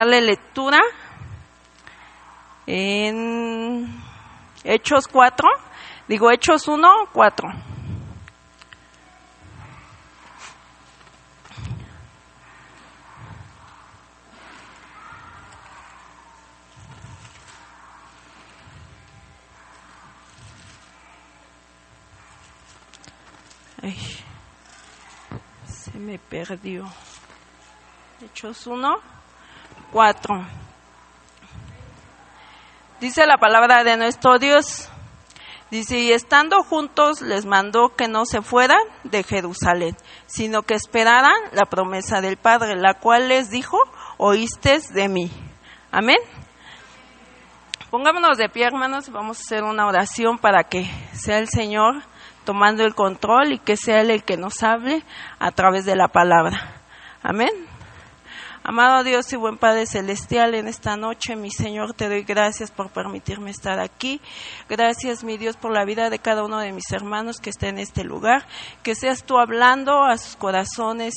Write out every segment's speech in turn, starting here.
Darle lectura en Hechos 4, Hechos 1, 4. Ay, se me perdió. Hechos 1, 4. Dice la palabra de nuestro Dios. Dice, y estando juntos les mandó que no se fueran de Jerusalén, sino que esperaran la promesa del Padre, la cual les dijo, oísteis de mí. Amén. Pongámonos de pie, hermanos, y vamos a hacer una oración para que sea el Señor tomando el control y que sea Él el que nos hable a través de la palabra. Amén. Amado Dios y buen Padre Celestial, en esta noche, mi Señor, te doy gracias por permitirme estar aquí. Gracias, mi Dios, por la vida de cada uno de mis hermanos que está en este lugar. Que seas tú hablando a sus corazones,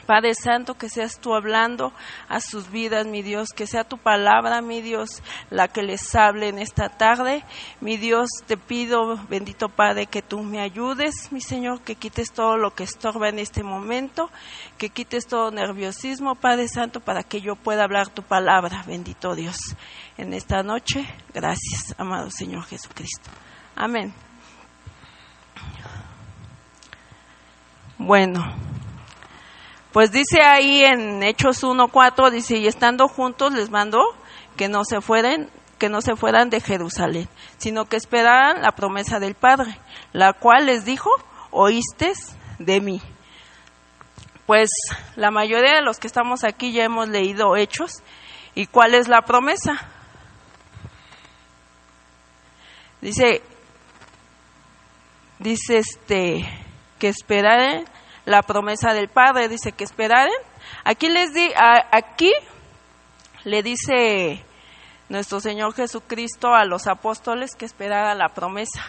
Padre Santo, que seas tú hablando a sus vidas, mi Dios, que sea tu palabra, mi Dios, la que les hable en esta tarde. Mi Dios, te pido, bendito Padre, que tú me ayudes, mi Señor, que quites todo lo que estorba en este momento, que quites todo nerviosismo, Padre Santo, para que yo pueda hablar tu palabra, bendito Dios, en esta noche. Gracias, amado Señor Jesucristo. Amén. Bueno, pues dice ahí en Hechos 1:4, dice, y estando juntos les mandó que no se fueran de Jerusalén, sino que esperaran la promesa del Padre, la cual les dijo, oísteis de mí. Pues la mayoría de los que estamos aquí ya hemos leído Hechos. ¿Y cuál es la promesa? Dice que esperaran la promesa del Padre, dice que esperaran. Aquí le dice nuestro Señor Jesucristo a los apóstoles que esperara la promesa.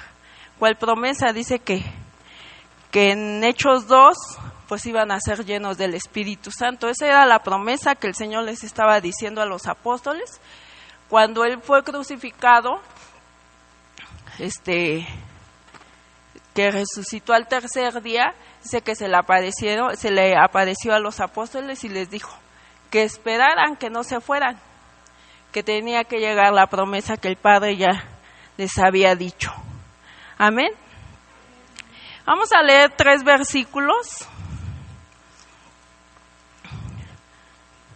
¿Cuál promesa? Dice que en Hechos 2 pues iban a ser llenos del Espíritu Santo. Esa era la promesa que el Señor les estaba diciendo a los apóstoles. Cuando Él fue crucificado, que resucitó al tercer día, dice que se le apareció a los apóstoles y les dijo que esperaran, que no se fueran, que tenía que llegar la promesa que el Padre ya les había dicho. Amén. Vamos a leer 3 versículos.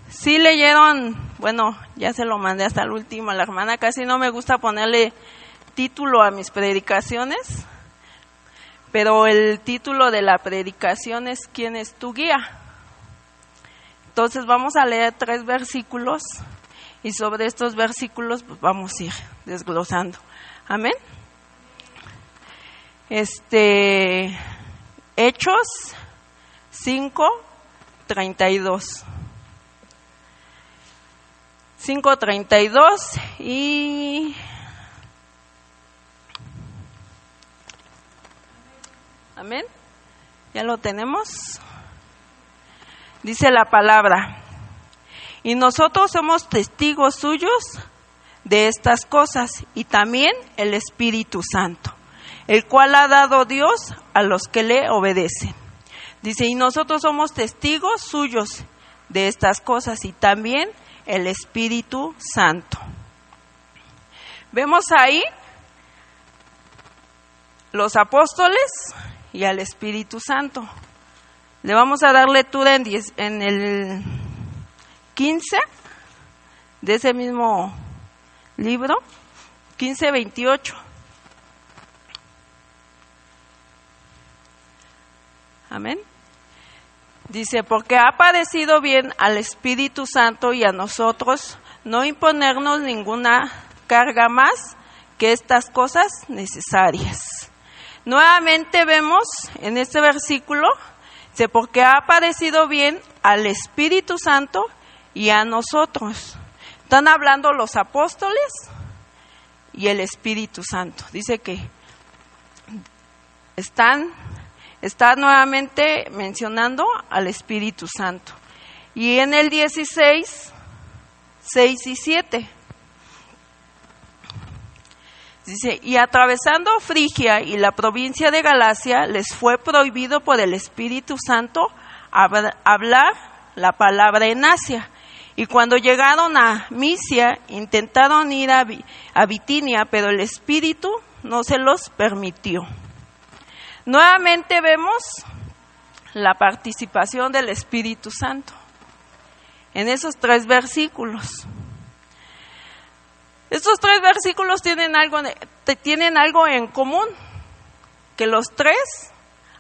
¿Sí leyeron? Bueno, ya se lo mandé hasta el último a la hermana. Casi no me gusta ponerle título a mis predicaciones, pero el título de la predicación es ¿quién es tu guía? Entonces vamos a leer 3 versículos y sobre estos versículos pues vamos a ir desglosando. Amén. Hechos 5:32. 5:32 y amén. ¿Ya lo tenemos? Dice la palabra, y nosotros somos testigos suyos de estas cosas, y también el Espíritu Santo, el cual ha dado Dios a los que le obedecen. Dice, y nosotros somos testigos suyos de estas cosas, y también el Espíritu Santo. Vemos ahí los apóstoles y al Espíritu Santo. Le vamos a dar lectura en el 15 de ese mismo libro, 15:28. Amén. Dice, porque ha parecido bien al Espíritu Santo y a nosotros no imponernos ninguna carga más que estas cosas necesarias. Nuevamente vemos en este versículo, dice, porque ha parecido bien al Espíritu Santo y a nosotros. Están hablando los apóstoles y el Espíritu Santo. Dice que está nuevamente mencionando al Espíritu Santo. Y en el 16 6 y 7. Dice, y atravesando Frigia y la provincia de Galacia, les fue prohibido por el Espíritu Santo hablar la palabra en Asia. Y cuando llegaron a Misia, intentaron ir a Bitinia, pero el Espíritu no se los permitió. Nuevamente vemos la participación del Espíritu Santo en esos 3 versículos. Estos 3 versículos tienen algo en común, que los 3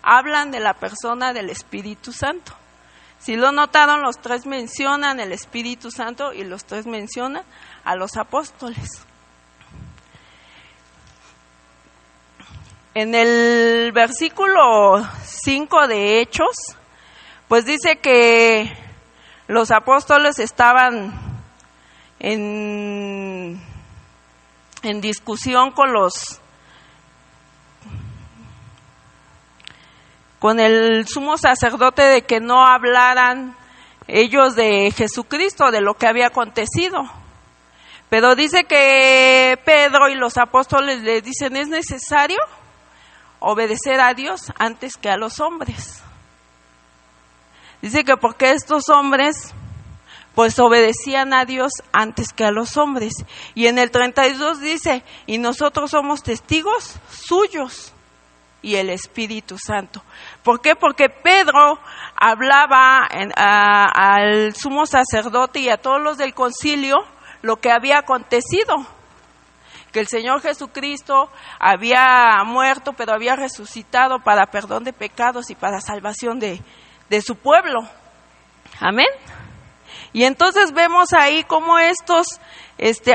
hablan de la persona del Espíritu Santo. Si lo notaron, los 3 mencionan el Espíritu Santo y los 3 mencionan a los apóstoles. En el versículo 5 de Hechos, pues dice que los apóstoles estaban en discusión con el sumo sacerdote de que no hablaran ellos de Jesucristo, de lo que había acontecido. Pero dice que Pedro y los apóstoles le dicen, es necesario obedecer a Dios antes que a los hombres. Dice que porque estos hombres pues obedecían a Dios antes que a los hombres. Y en el 32 dice, y nosotros somos testigos suyos y el Espíritu Santo. ¿Por qué? Porque Pedro hablaba al sumo sacerdote y a todos los del concilio lo que había acontecido. Que el Señor Jesucristo había muerto, pero había resucitado para perdón de pecados y para salvación de su pueblo. Amén. Y entonces vemos ahí cómo estos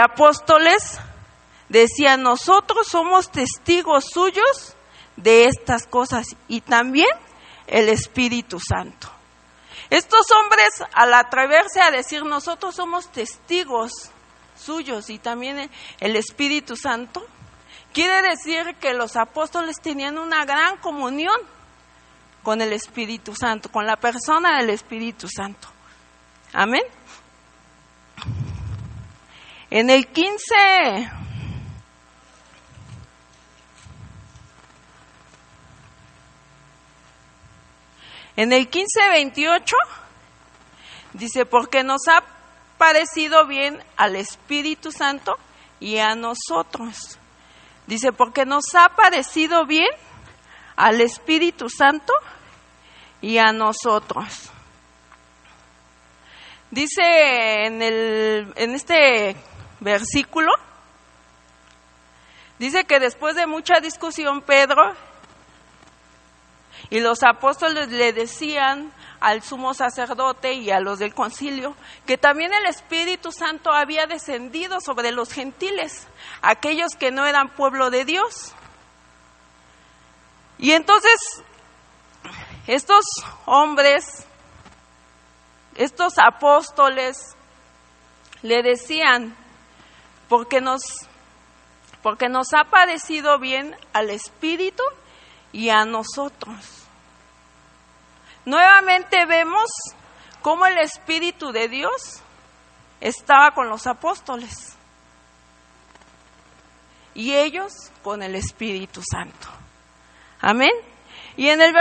apóstoles decían, nosotros somos testigos suyos de estas cosas y también el Espíritu Santo. Estos hombres, al atreverse a decir nosotros somos testigos suyos y también el Espíritu Santo, quiere decir que los apóstoles tenían una gran comunión con el Espíritu Santo, con la persona del Espíritu Santo. Amén. En el 15:28 dice, porque nos ha parecido bien al Espíritu Santo y a nosotros. Dice, porque nos ha parecido bien al Espíritu Santo y a nosotros. Dice en este versículo, dice que después de mucha discusión Pedro y los apóstoles le decían al sumo sacerdote y a los del concilio que también el Espíritu Santo había descendido sobre los gentiles, aquellos que no eran pueblo de Dios. Y entonces estos hombres, estos apóstoles le decían, porque nos ha parecido bien al Espíritu y a nosotros. Nuevamente vemos cómo el Espíritu de Dios estaba con los apóstoles y ellos con el Espíritu Santo. Amén. Y en el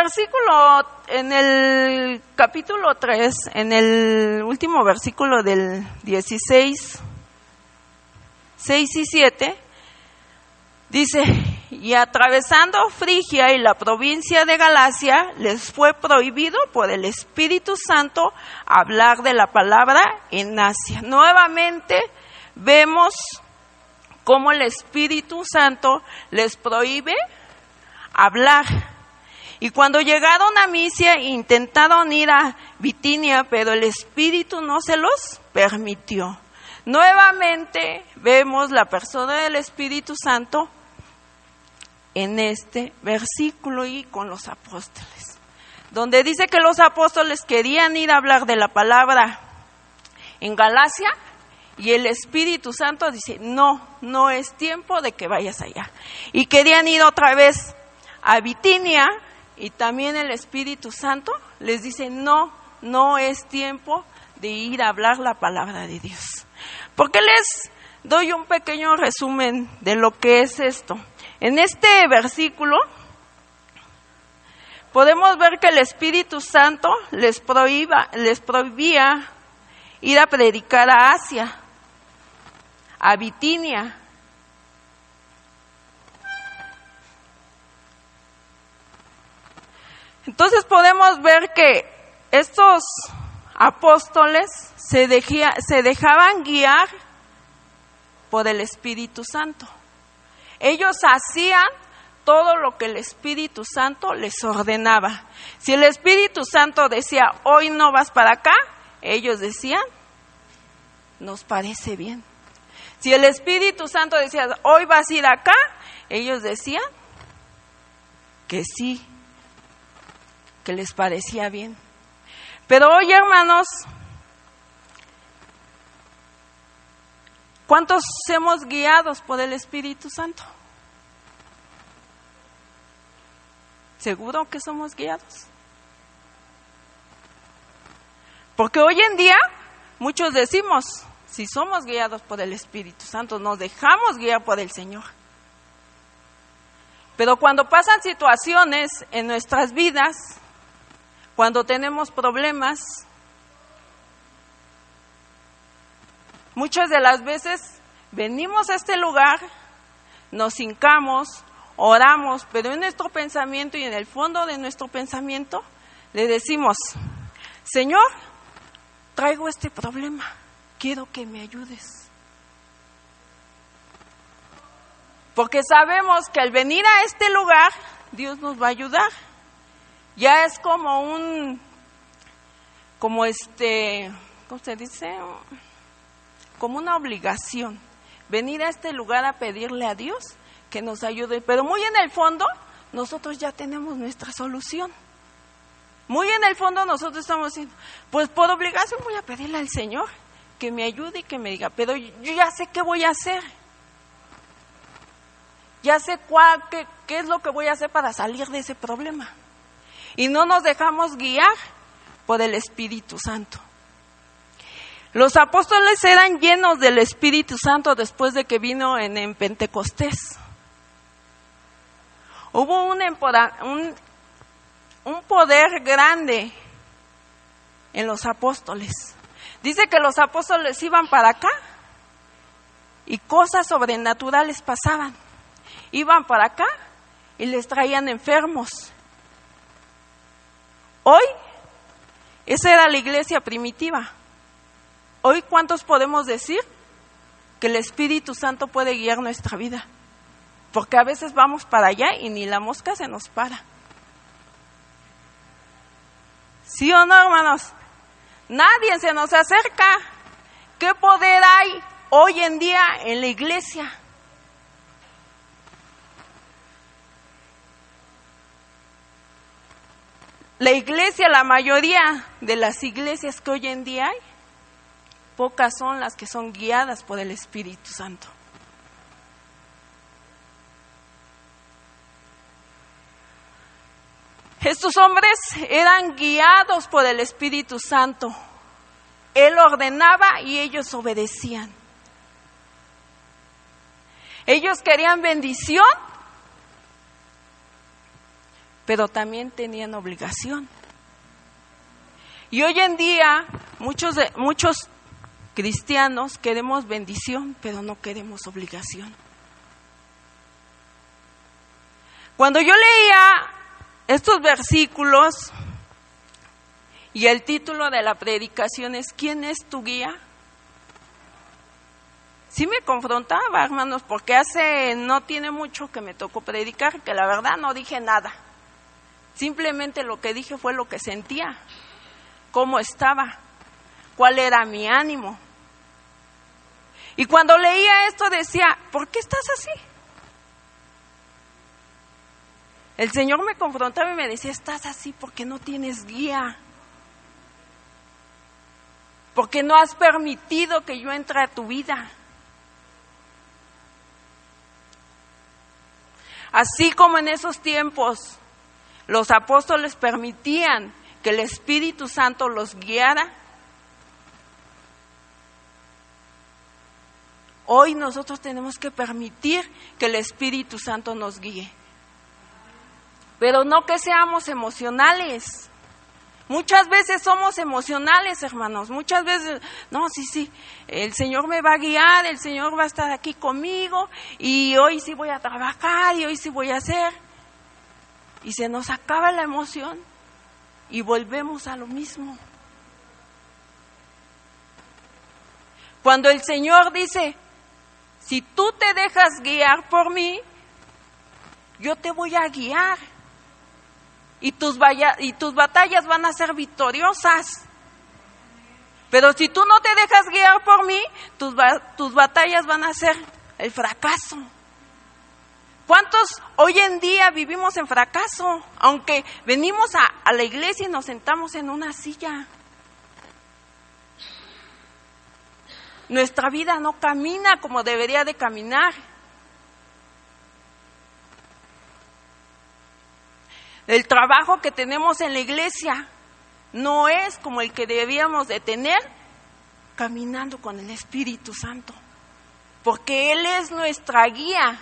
capítulo 3, en el último versículo del 16, 6 y 7, dice, y atravesando Frigia y la provincia de Galacia, les fue prohibido por el Espíritu Santo hablar de la palabra en Asia. Nuevamente vemos cómo el Espíritu Santo les prohíbe hablar. Y cuando llegaron a Misia, intentaron ir a Bitinia, pero el Espíritu no se los permitió. Nuevamente vemos la persona del Espíritu Santo en este versículo y con los apóstoles, donde dice que los apóstoles querían ir a hablar de la palabra en Galacia y el Espíritu Santo dice, no es tiempo de que vayas allá. Y querían ir otra vez a Bitinia y también el Espíritu Santo les dice, no es tiempo de ir a hablar la palabra de Dios. ¿Por qué les doy un pequeño resumen de lo que es esto? En este versículo podemos ver que el Espíritu Santo les prohibía ir a predicar a Asia, a Bitinia. Entonces podemos ver que estos apóstoles se dejaban guiar por el Espíritu Santo. Ellos hacían todo lo que el Espíritu Santo les ordenaba. Si el Espíritu Santo decía, hoy no vas para acá, ellos decían, nos parece bien. Si el Espíritu Santo decía, hoy vas a ir acá, ellos decían que sí, que les parecía bien. Pero hoy, hermanos, ¿cuántos somos guiados por el Espíritu Santo? ¿Seguro que somos guiados? Porque hoy en día muchos decimos, si somos guiados por el Espíritu Santo, nos dejamos guiar por el Señor. Pero cuando pasan situaciones en nuestras vidas, cuando tenemos problemas, muchas de las veces venimos a este lugar, nos hincamos, oramos, pero en nuestro pensamiento y en el fondo de nuestro pensamiento le decimos, Señor, traigo este problema, quiero que me ayudes. Porque sabemos que al venir a este lugar, Dios nos va a ayudar. Ya es como ¿cómo se dice? Como una obligación, venir a este lugar a pedirle a Dios que nos ayude. Pero muy en el fondo, nosotros ya tenemos nuestra solución. Muy en el fondo nosotros estamos diciendo, pues por obligación voy a pedirle al Señor que me ayude y que me diga, pero yo ya sé qué voy a hacer. Ya sé qué es lo que voy a hacer para salir de ese problema. Y no nos dejamos guiar por el Espíritu Santo. Los apóstoles eran llenos del Espíritu Santo después de que vino en Pentecostés. Hubo un poder grande en los apóstoles. Dice que los apóstoles iban para acá y cosas sobrenaturales pasaban. Iban para acá y les traían enfermos. Hoy, esa era la iglesia primitiva. Hoy, ¿cuántos podemos decir que el Espíritu Santo puede guiar nuestra vida? Porque a veces vamos para allá y ni la mosca se nos para. ¿Sí o no, hermanos? Nadie se nos acerca. ¿Qué poder hay hoy en día en la iglesia? La iglesia, la mayoría de las iglesias que hoy en día hay, pocas son las que son guiadas por el Espíritu Santo. Estos hombres eran guiados por el Espíritu Santo. Él ordenaba y ellos obedecían. Ellos querían bendición, pero también tenían obligación. Y hoy en día muchos cristianos queremos bendición, pero no queremos obligación. Cuando yo leía estos versículos y el título de la predicación es ¿quién es tu guía? Sí me confrontaba, hermanos, porque no tiene mucho que me tocó predicar, que la verdad no dije nada. Simplemente lo que dije fue lo que sentía, cómo estaba, cuál era mi ánimo. Y cuando leía esto decía, ¿por qué estás así? El Señor me confrontaba y me decía, estás así porque no tienes guía. Porque no has permitido que yo entre a tu vida. Así como en esos tiempos los apóstoles permitían que el Espíritu Santo los guiara, Hoy nosotros tenemos que permitir que el Espíritu Santo nos guíe. Pero no que seamos emocionales. Muchas veces somos emocionales, hermanos. Muchas veces, no, sí, el Señor me va a guiar, el Señor va a estar aquí conmigo, y hoy sí voy a trabajar, y hoy sí voy a hacer. Y se nos acaba la emoción, y volvemos a lo mismo. Cuando el Señor dice, si tú te dejas guiar por mí, yo te voy a guiar. Y tus batallas van a ser victoriosas. Pero si tú no te dejas guiar por mí, tus batallas van a ser el fracaso. ¿Cuántos hoy en día vivimos en fracaso? Aunque venimos a la iglesia y nos sentamos en una silla. Nuestra vida no camina como debería de caminar. El trabajo que tenemos en la iglesia no es como el que debíamos de tener caminando con el Espíritu Santo, porque Él es nuestra guía.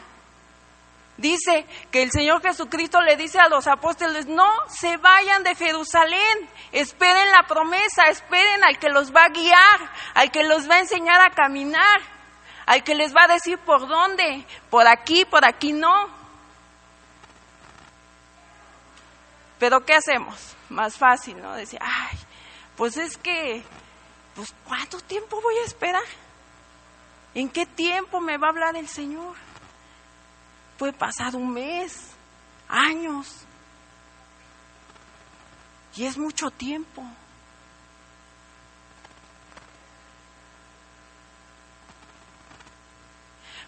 Dice que el Señor Jesucristo le dice a los apóstoles, no se vayan de Jerusalén, esperen la promesa, esperen al que los va a guiar, al que los va a enseñar a caminar, al que les va a decir por dónde, por aquí no. Pero ¿qué hacemos? Más fácil, ¿no? Decir, pues es que, ¿cuánto tiempo voy a esperar? ¿En qué tiempo me va a hablar el Señor? Puede pasar un mes, años, y es mucho tiempo.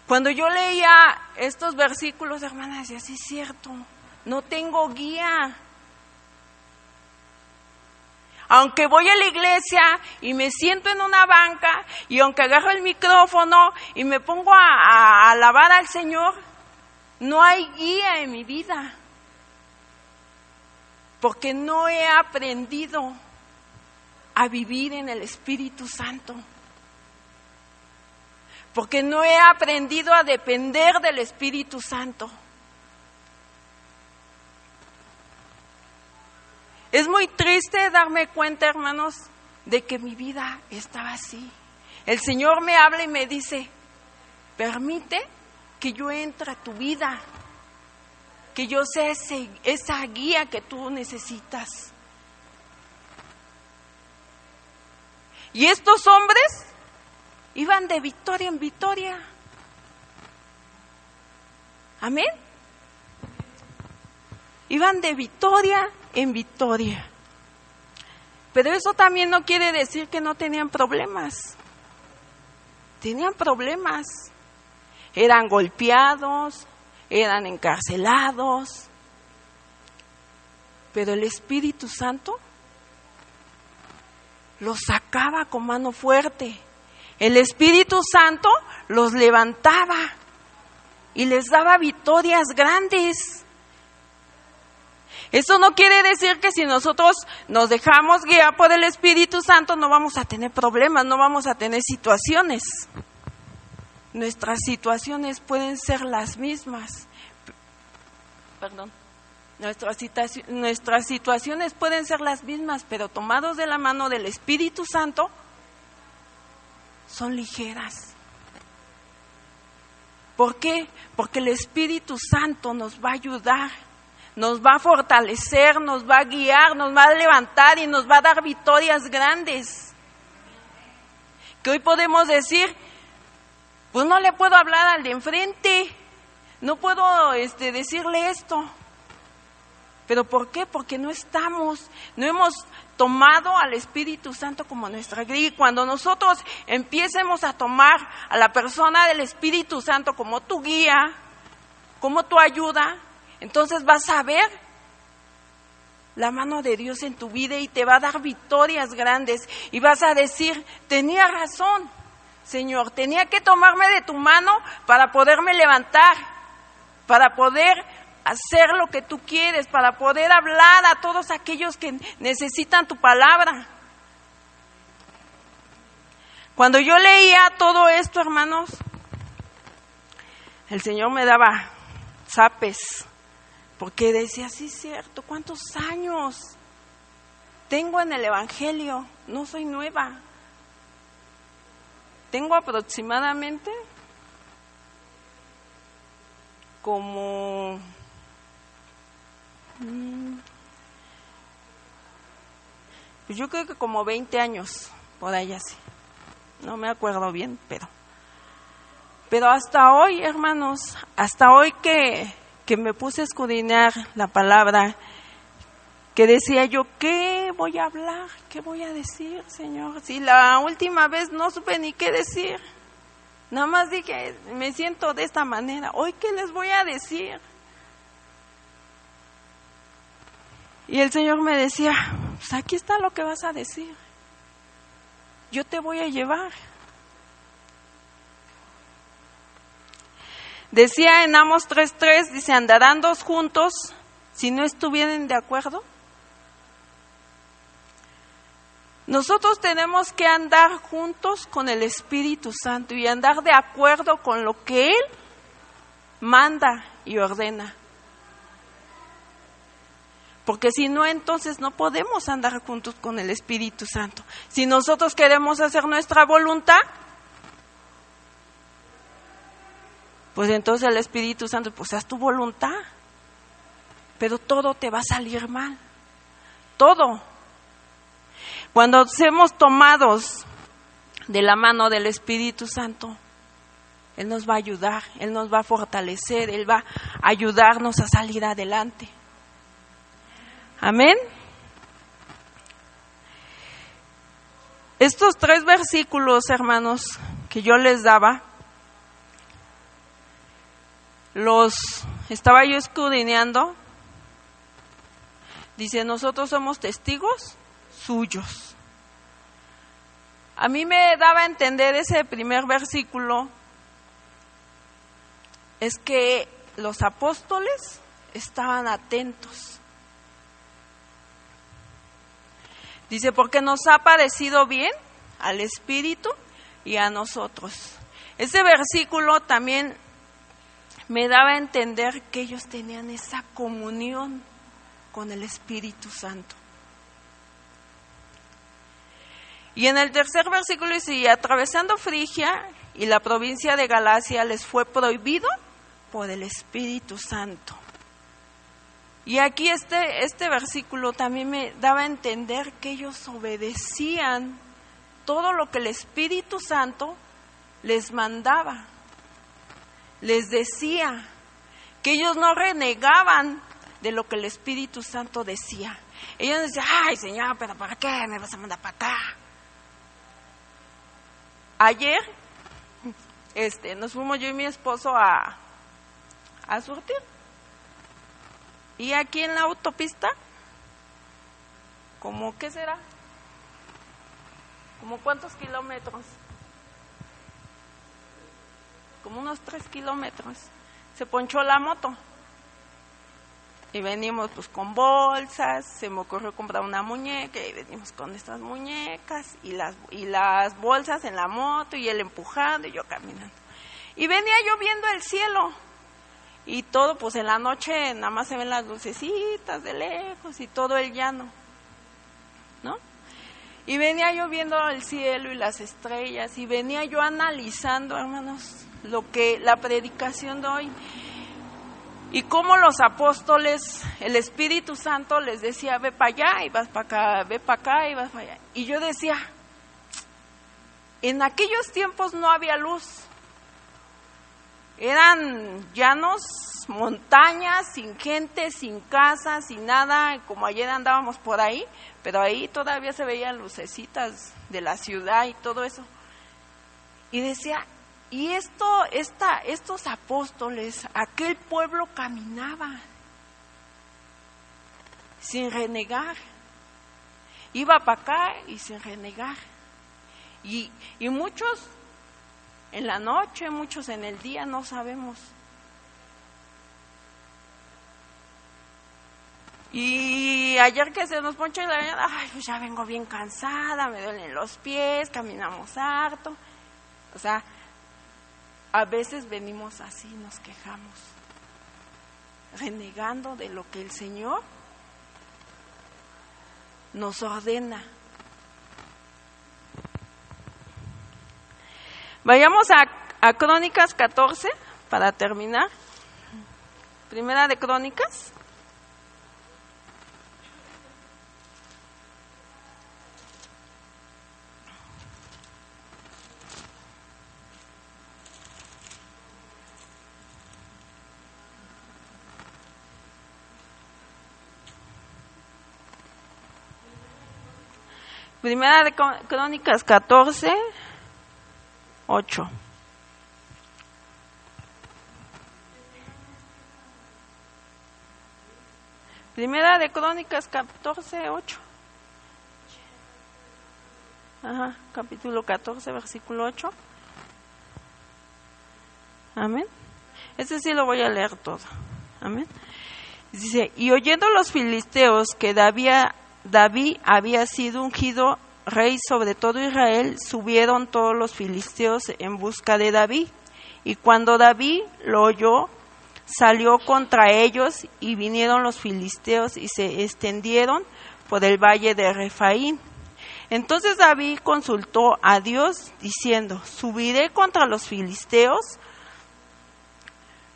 Cuando yo leía estos versículos, hermana, decía, sí es cierto, no tengo guía. Aunque voy a la iglesia y me siento en una banca, y aunque agarro el micrófono y me pongo a alabar al Señor, no hay guía en mi vida, porque no he aprendido a vivir en el Espíritu Santo, porque no he aprendido a depender del Espíritu Santo. Es muy triste darme cuenta, hermanos, de que mi vida estaba así. El Señor me habla y me dice, permite que yo entre a tu vida, que yo sea esa guía que tú necesitas. Y estos hombres iban de victoria en victoria. Amén. Iban de victoria en victoria. Pero eso también no quiere decir que no tenían problemas. Tenían problemas. Eran golpeados, eran encarcelados. Pero el Espíritu Santo los sacaba con mano fuerte. El Espíritu Santo los levantaba y les daba victorias grandes. Eso no quiere decir que si nosotros nos dejamos guiar por el Espíritu Santo no vamos a tener problemas, no vamos a tener situaciones. Nuestras situaciones pueden ser las mismas. Nuestras situaciones pueden ser las mismas, pero tomados de la mano del Espíritu Santo, son ligeras. ¿Por qué? Porque el Espíritu Santo nos va a ayudar, nos va a fortalecer, nos va a guiar, nos va a levantar y nos va a dar victorias grandes. Que hoy podemos decir, pues no le puedo hablar al de enfrente, no puedo decirle esto. ¿Pero por qué? Porque no hemos tomado al Espíritu Santo como nuestra guía. Y cuando nosotros empiecemos a tomar a la persona del Espíritu Santo como tu guía, como tu ayuda, entonces vas a ver la mano de Dios en tu vida y te va a dar victorias grandes. Y vas a decir, tenía razón, Señor, tenía que tomarme de tu mano para poderme levantar, para poder hacer lo que tú quieres, para poder hablar a todos aquellos que necesitan tu palabra. Cuando yo leía todo esto, hermanos, el Señor me daba zapes, porque decía, sí es cierto, ¿cuántos años tengo en el Evangelio? No soy nueva. Tengo aproximadamente como pues yo creo que como 20 años, por ahí así. No me acuerdo bien, pero hasta hoy, hermanos, hasta hoy que me puse a escudriñar la palabra, que decía yo, ¿qué voy a hablar? ¿Qué voy a decir, Señor? Si la última vez no supe ni qué decir. Nada más dije, me siento de esta manera. ¿Hoy qué les voy a decir? Y el Señor me decía, pues aquí está lo que vas a decir. Yo te voy a llevar. Decía en Amos 3:3, dice, ¿andarán dos juntos si no estuvieren de acuerdo? Nosotros tenemos que andar juntos con el Espíritu Santo y andar de acuerdo con lo que Él manda y ordena. Porque si no, entonces no podemos andar juntos con el Espíritu Santo. Si nosotros queremos hacer nuestra voluntad, pues entonces el Espíritu Santo, pues haz tu voluntad. Pero todo te va a salir mal. Todo. Cuando seamos tomados de la mano del Espíritu Santo, Él nos va a ayudar, Él nos va a fortalecer, Él va a ayudarnos a salir adelante. Amén. Estos 3 versículos, hermanos, que yo les daba, los estaba yo escudriñando. Dice, nosotros somos testigos suyos. A mí me daba a entender ese primer versículo, es que los apóstoles estaban atentos. Dice, porque nos ha parecido bien al Espíritu y a nosotros. Ese versículo también me daba a entender que ellos tenían esa comunión con el Espíritu Santo. Y en el tercer versículo dice, y atravesando Frigia y la provincia de Galacia les fue prohibido por el Espíritu Santo. Y aquí este versículo también me daba a entender que ellos obedecían todo lo que el Espíritu Santo les mandaba, les decía, que ellos no renegaban de lo que el Espíritu Santo decía. Ellos decían, ay Señor, pero ¿para qué me vas a mandar para acá? Ayer nos fuimos yo y mi esposo a surtir. Y aquí en la autopista, ¿cómo qué será? ¿Cómo cuántos kilómetros? Como unos 3 kilómetros. Se ponchó la moto. Y venimos pues con bolsas, se me ocurrió comprar una muñeca y venimos con estas muñecas y las bolsas en la moto y él empujando y yo caminando. Y venía yo viendo el cielo y todo, pues en la noche nada más se ven las lucecitas de lejos y todo el llano, ¿no? Y venía yo viendo el cielo y las estrellas y venía yo analizando, hermanos, la predicación de hoy. Y cómo los apóstoles, el Espíritu Santo les decía, ve para allá y vas para acá, ve para acá y vas para allá. Y yo decía, en aquellos tiempos no había luz. Eran llanos, montañas, sin gente, sin casa, sin nada, como ayer andábamos por ahí, pero ahí todavía se veían lucecitas de la ciudad y todo eso. Y decía, y estos apóstoles, aquel pueblo caminaba sin renegar, iba para acá y sin renegar. Y muchos en la noche, muchos en el día, no sabemos. Y ayer que se nos ponchó la mañana, ay, pues ya vengo bien cansada, me duelen los pies, caminamos harto. O sea, a veces venimos así, nos quejamos, renegando de lo que el Señor nos ordena. Vayamos a Crónicas 14 para terminar. Primera de Crónicas. Primera de Crónicas 14, 8. Primera de Crónicas 14, 8. Capítulo 14, versículo 8. Amén. Ese sí lo voy a leer todo. Amén. Dice, y oyendo los filisteos que David había sido ungido rey sobre todo Israel, subieron todos los filisteos en busca de David. Y cuando David lo oyó, salió contra ellos, y vinieron los filisteos y se extendieron por el valle de Refaín. Entonces David consultó a Dios, diciendo, ¿subiré contra los filisteos?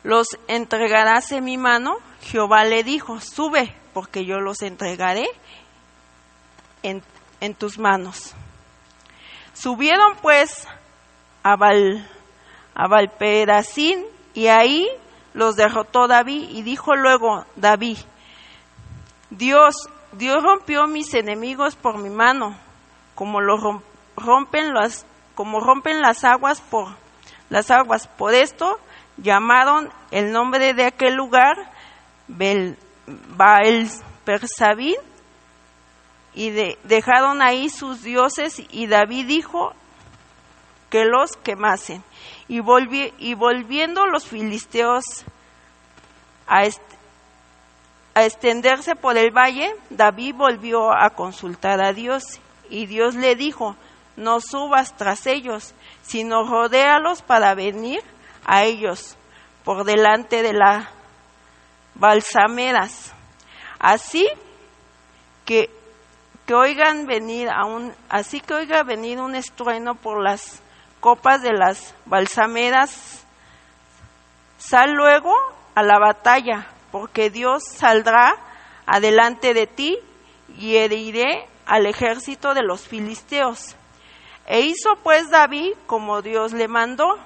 ¿Los entregarás en mi mano? Jehová le dijo, sube, porque yo los entregaré en tus manos. Subieron pues a Valperasín, y ahí los derrotó David, y dijo luego David, Dios rompió mis enemigos por mi mano, como rompen las aguas por las aguas. Por esto llamaron el nombre de aquel lugar Baal-Persabín, y dejaron ahí sus dioses, y David dijo que los quemasen. Y volviendo los filisteos a extenderse por el valle, David volvió a consultar a Dios, y Dios le dijo, no subas tras ellos, sino rodéalos para venir a ellos por delante de las balsameras. Así que oiga venir un estruendo por las copas de las balsameras. Sal luego a la batalla, porque Dios saldrá adelante de ti, y heriré al ejército de los filisteos. E hizo pues David como Dios le mandó,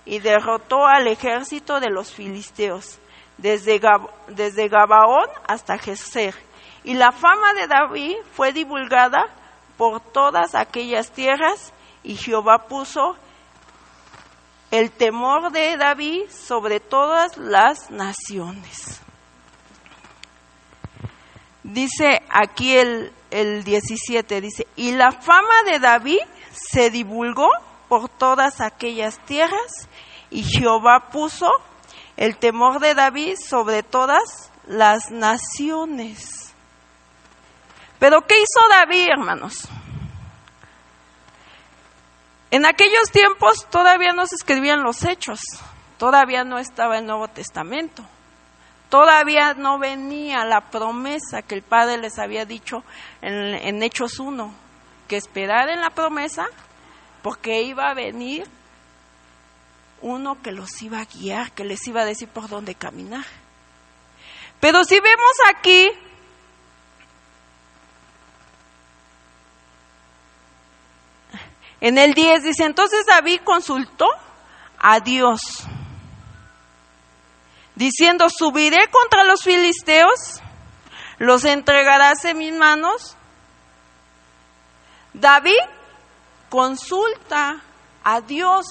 y derrotó al ejército de los filisteos, desde Gabaón hasta Geser. Y la fama de David fue divulgada por todas aquellas tierras, y Jehová puso el temor de David sobre todas las naciones. Dice aquí el 17, dice, y la fama de David se divulgó por todas aquellas tierras, y Jehová puso el temor de David sobre todas las naciones. Pero ¿qué hizo David, hermanos? En aquellos tiempos todavía no se escribían los Hechos, todavía no estaba el Nuevo Testamento, todavía no venía la promesa que el Padre les había dicho en Hechos 1, que esperaran la promesa, porque iba a venir uno que los iba a guiar, que les iba a decir por dónde caminar. Pero si vemos aquí, en el 10 dice, entonces David consultó a Dios, diciendo, subiré contra los filisteos, los entregarás en mis manos. David consulta a Dios,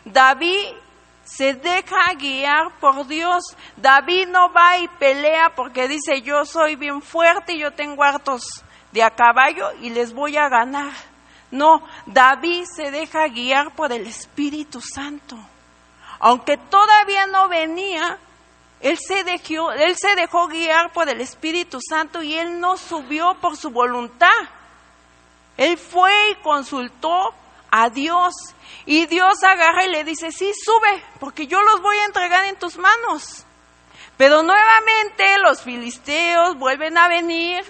David se deja guiar por Dios. David no va y pelea porque dice, yo soy bien fuerte y yo tengo hartos de a caballo y les voy a ganar. No, David se deja guiar por el Espíritu Santo. Aunque todavía no venía, él se dejó guiar por el Espíritu Santo, y él no subió por su voluntad. Él fue y consultó a Dios. Y Dios agarra y le dice, sí, sube, porque yo los voy a entregar en tus manos. Pero nuevamente los filisteos vuelven a venir,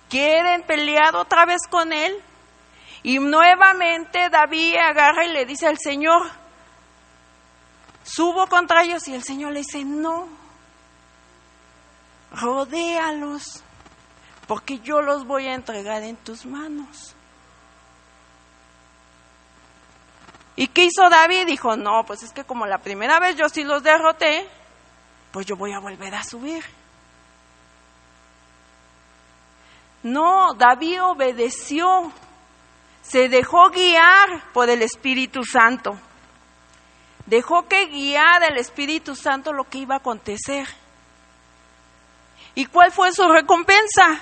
quieren pelear otra vez con él. Y nuevamente David agarra y le dice al Señor, subo contra ellos. Y el Señor le dice, no, rodéalos, porque yo los voy a entregar en tus manos. ¿Y qué hizo David? Dijo, no, pues es que como la primera vez yo sí los derroté, pues yo voy a volver a subir. No, David obedeció, se dejó guiar por el Espíritu Santo. Dejó que guiara el Espíritu Santo lo que iba a acontecer. ¿Y cuál fue su recompensa?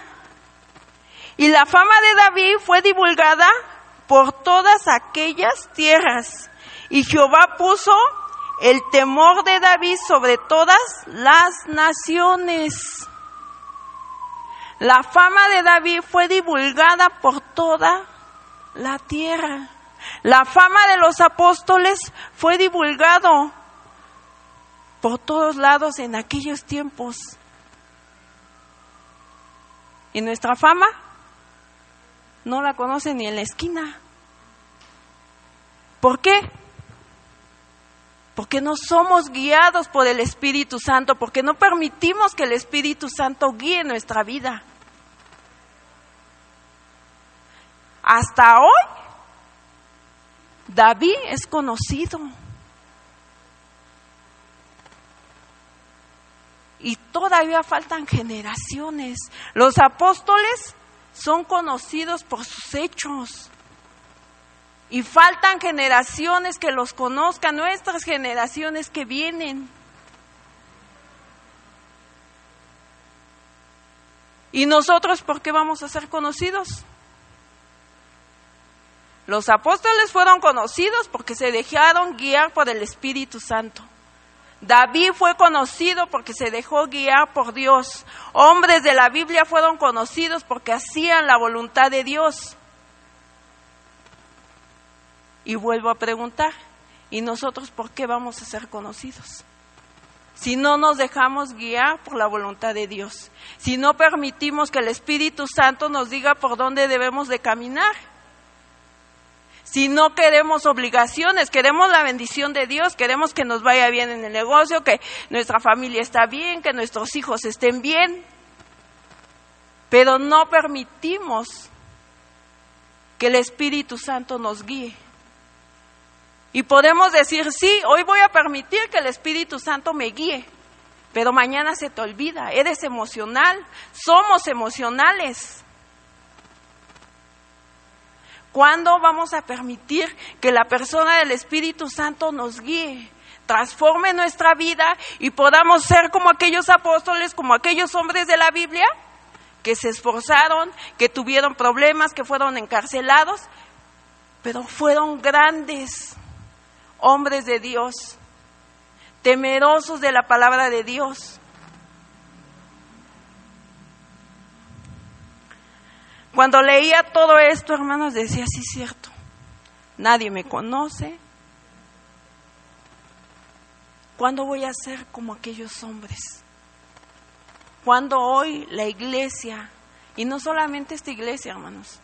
Y la fama de David fue divulgada por todas aquellas tierras. Y Jehová puso el temor de David sobre todas las naciones. La fama de David fue divulgada por toda la tierra. La fama de los apóstoles fue divulgado por todos lados en aquellos tiempos. Y nuestra fama no la conocen ni en la esquina. ¿Por qué? Porque no somos guiados por el Espíritu Santo, porque no permitimos que el Espíritu Santo guíe nuestra vida. Hasta hoy, David es conocido. Y todavía faltan generaciones. Los apóstoles son conocidos por sus hechos. Y faltan generaciones que los conozcan, nuestras generaciones que vienen. ¿Y nosotros por qué vamos a ser conocidos? Los apóstoles fueron conocidos porque se dejaron guiar por el Espíritu Santo. David fue conocido porque se dejó guiar por Dios. Hombres de la Biblia fueron conocidos porque hacían la voluntad de Dios. Y vuelvo a preguntar, ¿y nosotros por qué vamos a ser conocidos? Si no nos dejamos guiar por la voluntad de Dios, si no permitimos que el Espíritu Santo nos diga por dónde debemos de caminar. Si no queremos obligaciones, queremos la bendición de Dios, queremos que nos vaya bien en el negocio, que nuestra familia está bien, que nuestros hijos estén bien, pero no permitimos que el Espíritu Santo nos guíe. Y podemos decir, sí, hoy voy a permitir que el Espíritu Santo me guíe, pero mañana se te olvida, eres emocional, somos emocionales. ¿Cuándo vamos a permitir que la persona del Espíritu Santo nos guíe, transforme nuestra vida y podamos ser como aquellos apóstoles, como aquellos hombres de la Biblia que se esforzaron, que tuvieron problemas, que fueron encarcelados, pero fueron grandes hombres de Dios, temerosos de la palabra de Dios? Cuando leía todo esto, hermanos, decía, sí, cierto, nadie me conoce. ¿Cuándo voy a ser como aquellos hombres? ¿Cuándo hoy la iglesia, y no solamente esta iglesia, hermanos,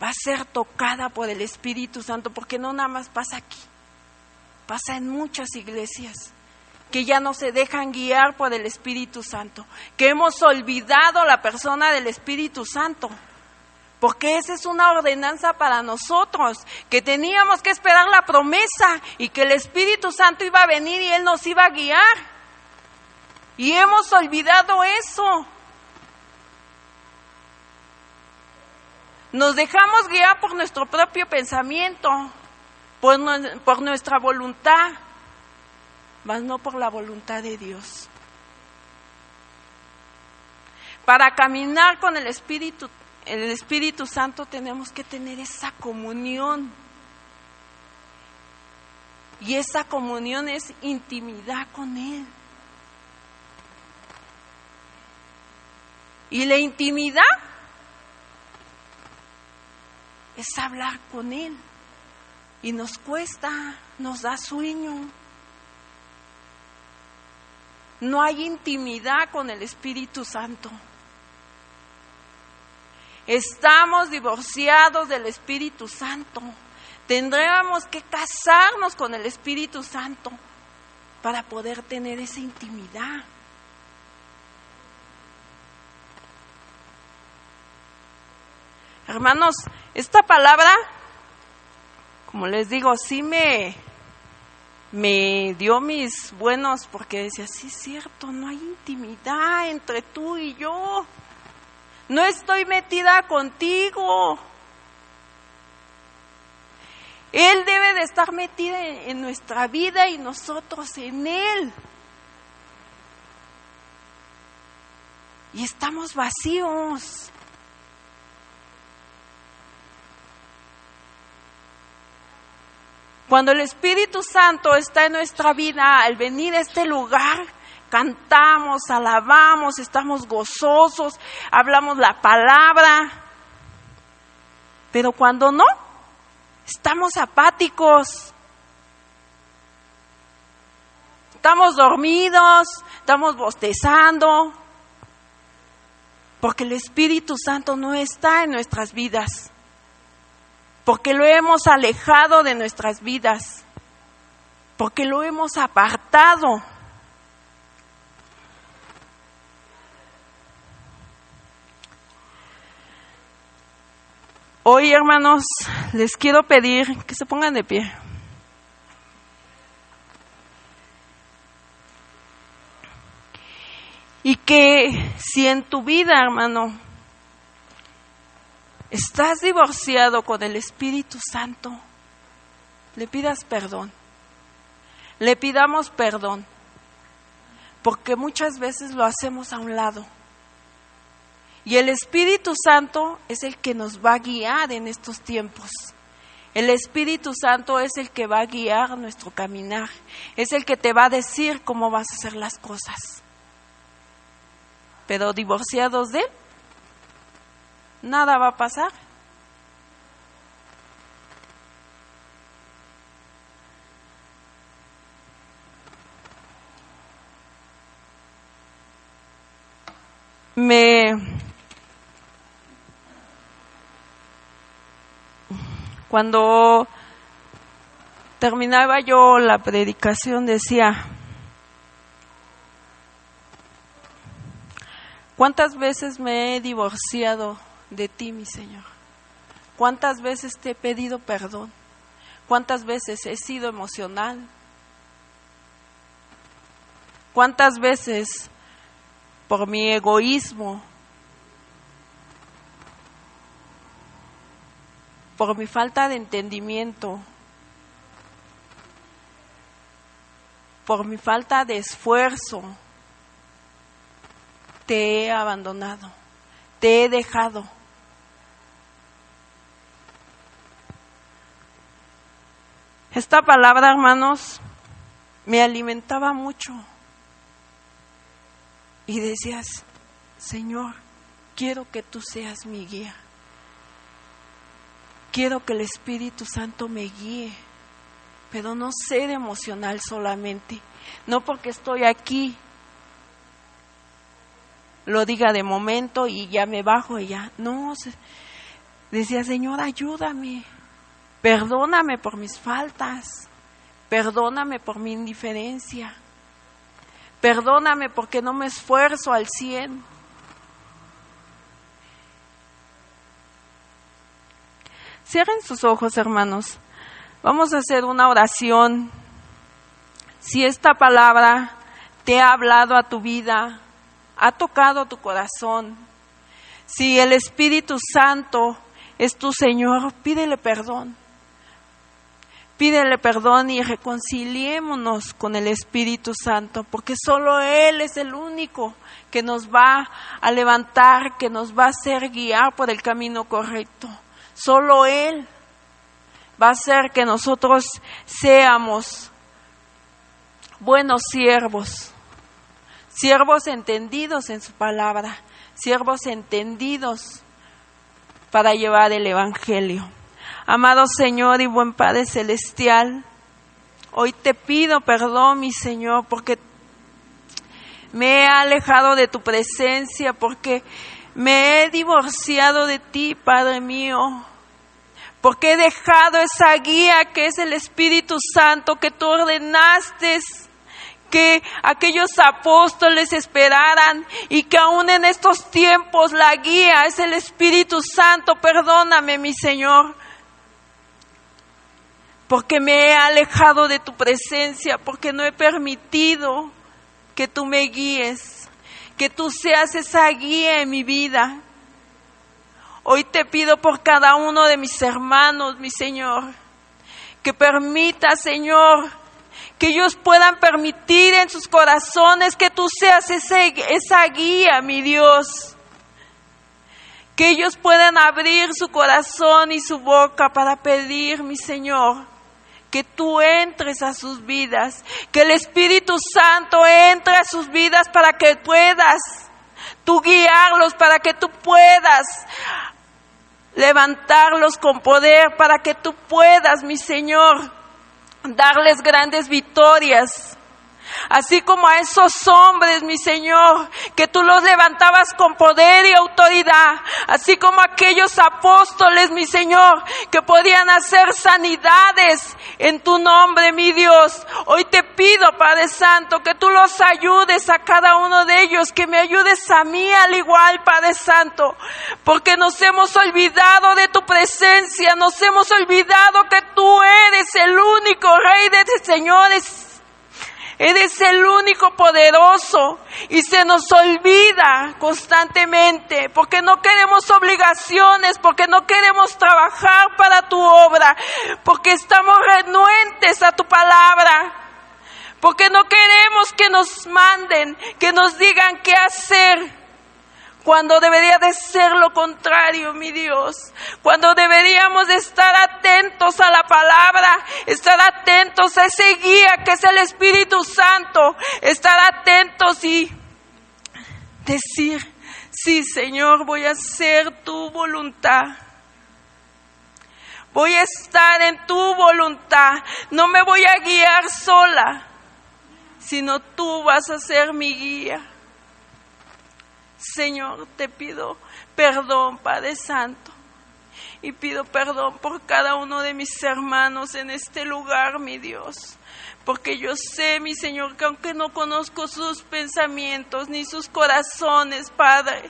va a ser tocada por el Espíritu Santo? Porque no nada más pasa aquí, pasa en muchas iglesias que ya no se dejan guiar por el Espíritu Santo, que hemos olvidado la persona del Espíritu Santo, porque esa es una ordenanza para nosotros, que teníamos que esperar la promesa y que el Espíritu Santo iba a venir y Él nos iba a guiar, y hemos olvidado eso. Nos dejamos guiar por nuestro propio pensamiento, por nuestra voluntad, mas no por la voluntad de Dios. Para caminar con el Espíritu Santo tenemos que tener esa comunión. Y esa comunión es intimidad con Él. Y la intimidad es hablar con Él. Y nos cuesta, nos da sueño. No hay intimidad con el Espíritu Santo. Estamos divorciados del Espíritu Santo. Tendríamos que casarnos con el Espíritu Santo para poder tener esa intimidad. Hermanos, esta palabra, como les digo, sí me dio mis buenos, porque decía, sí es cierto, no hay intimidad entre tú y yo. No estoy metida contigo. Él debe de estar metido en nuestra vida y nosotros en Él. Y estamos vacíos. Cuando el Espíritu Santo está en nuestra vida, al venir a este lugar, cantamos, alabamos, estamos gozosos, hablamos la palabra. Pero cuando no, estamos apáticos, estamos dormidos, estamos bostezando, porque el Espíritu Santo no está en nuestras vidas, porque lo hemos alejado de nuestras vidas, porque lo hemos apartado. Hoy, hermanos, les quiero pedir que se pongan de pie. Y que si en tu vida, hermano, estás divorciado con el Espíritu Santo, le pidas perdón. Le pidamos perdón, porque muchas veces lo hacemos a un lado. Y el Espíritu Santo es el que nos va a guiar en estos tiempos. El Espíritu Santo es el que va a guiar nuestro caminar. Es el que te va a decir cómo vas a hacer las cosas. Pero divorciados de Él, nada va a pasar. Cuando terminaba yo la predicación decía, ¿cuántas veces me he divorciado de ti, mi Señor? ¿Cuántas veces te he pedido perdón? ¿Cuántas veces he sido emocional? ¿Cuántas veces por mi egoísmo, por mi falta de entendimiento, por mi falta de esfuerzo, te he abandonado, te he dejado? Esta palabra, hermanos, me alimentaba mucho. Y decías, Señor, quiero que tú seas mi guía. Quiero que el Espíritu Santo me guíe, pero no ser emocional solamente. No porque estoy aquí, lo diga de momento y ya me bajo y ya. No, decía, Señor, ayúdame. Perdóname por mis faltas. Perdóname por mi indiferencia. Perdóname porque no me esfuerzo al 100. Cierren sus ojos, hermanos. Vamos a hacer una oración. Si esta palabra te ha hablado a tu vida, ha tocado tu corazón, si el Espíritu Santo es tu Señor, pídele perdón. Pídele perdón y reconciliémonos con el Espíritu Santo, porque solo Él es el único que nos va a levantar, que nos va a hacer guiar por el camino correcto. Solo Él va a hacer que nosotros seamos buenos siervos, siervos entendidos en su palabra, siervos entendidos para llevar el Evangelio. Amado Señor y buen Padre Celestial, hoy te pido perdón, mi Señor, porque me he alejado de tu presencia, porque me he divorciado de ti, Padre mío, porque he dejado esa guía que es el Espíritu Santo que tú ordenaste que aquellos apóstoles esperaran, y que aún en estos tiempos la guía es el Espíritu Santo. Perdóname, mi Señor, porque me he alejado de tu presencia, porque no he permitido que tú me guíes, que tú seas esa guía en mi vida. Hoy te pido por cada uno de mis hermanos, mi Señor, que permita, Señor, que ellos puedan permitir en sus corazones que tú seas esa guía, mi Dios. Que ellos puedan abrir su corazón y su boca para pedir, mi Señor, que tú entres a sus vidas, que el Espíritu Santo entre a sus vidas para que puedas tú guiarlos, para que tú puedas levantarlos con poder, para que tú puedas, mi Señor, darles grandes victorias. Así como a esos hombres, mi Señor, que tú los levantabas con poder y autoridad, así como aquellos apóstoles, mi Señor, que podían hacer sanidades en tu nombre, mi Dios. Hoy te pido, Padre Santo, que tú los ayudes a cada uno de ellos, que me ayudes a mí al igual, Padre Santo, porque nos hemos olvidado de tu presencia, nos hemos olvidado que tú eres el único Rey de señores. Eres el único poderoso, y se nos olvida constantemente porque no queremos obligaciones, porque no queremos trabajar para tu obra, porque estamos renuentes a tu palabra, porque no queremos que nos manden, que nos digan qué hacer, cuando debería de ser lo contrario, mi Dios, cuando deberíamos de estar atentos a la palabra, estar atentos a ese guía que es el Espíritu Santo, estar atentos y decir, sí, Señor, voy a hacer tu voluntad. Voy a estar en tu voluntad, no me voy a guiar sola, sino tú vas a ser mi guía. Señor, te pido perdón, Padre Santo, y pido perdón por cada uno de mis hermanos en este lugar, mi Dios, porque yo sé, mi Señor, que aunque no conozco sus pensamientos ni sus corazones, Padre,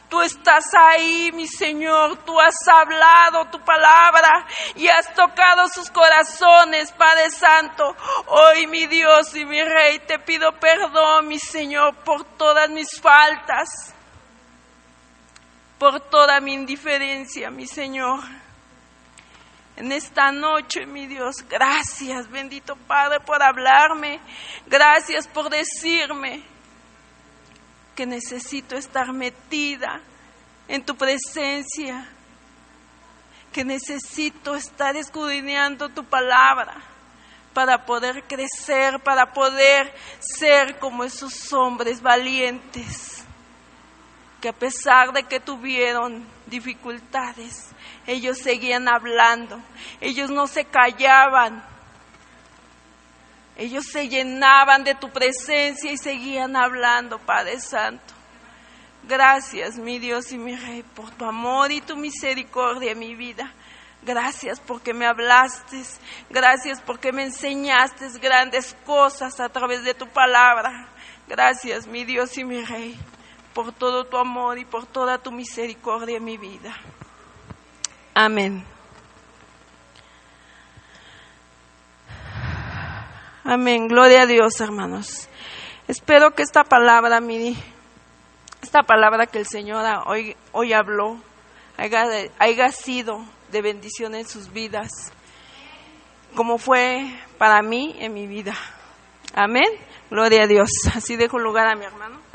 tú estás ahí, mi Señor, tú has hablado tu palabra y has tocado sus corazones, Padre Santo. Hoy, mi Dios y mi Rey, te pido perdón, mi Señor, por todas mis faltas, por toda mi indiferencia, mi Señor. En esta noche, mi Dios, gracias, bendito Padre, por hablarme. Gracias por decirme que necesito estar metida en tu presencia, que necesito estar escudriñando tu palabra para poder crecer, para poder ser como esos hombres valientes que a pesar de que tuvieron dificultades, ellos seguían hablando, ellos no se callaban, ellos se llenaban de tu presencia y seguían hablando, Padre Santo. Gracias, mi Dios y mi Rey, por tu amor y tu misericordia en mi vida. Gracias porque me hablaste, gracias porque me enseñaste grandes cosas a través de tu palabra. Gracias, mi Dios y mi Rey, por todo tu amor y por toda tu misericordia en mi vida. Amén. Amén. Gloria a Dios, hermanos. Espero que esta palabra que el Señor hoy habló, haya sido de bendición en sus vidas, como fue para mí en mi vida. Amén. Gloria a Dios. Así dejo lugar a mi hermano.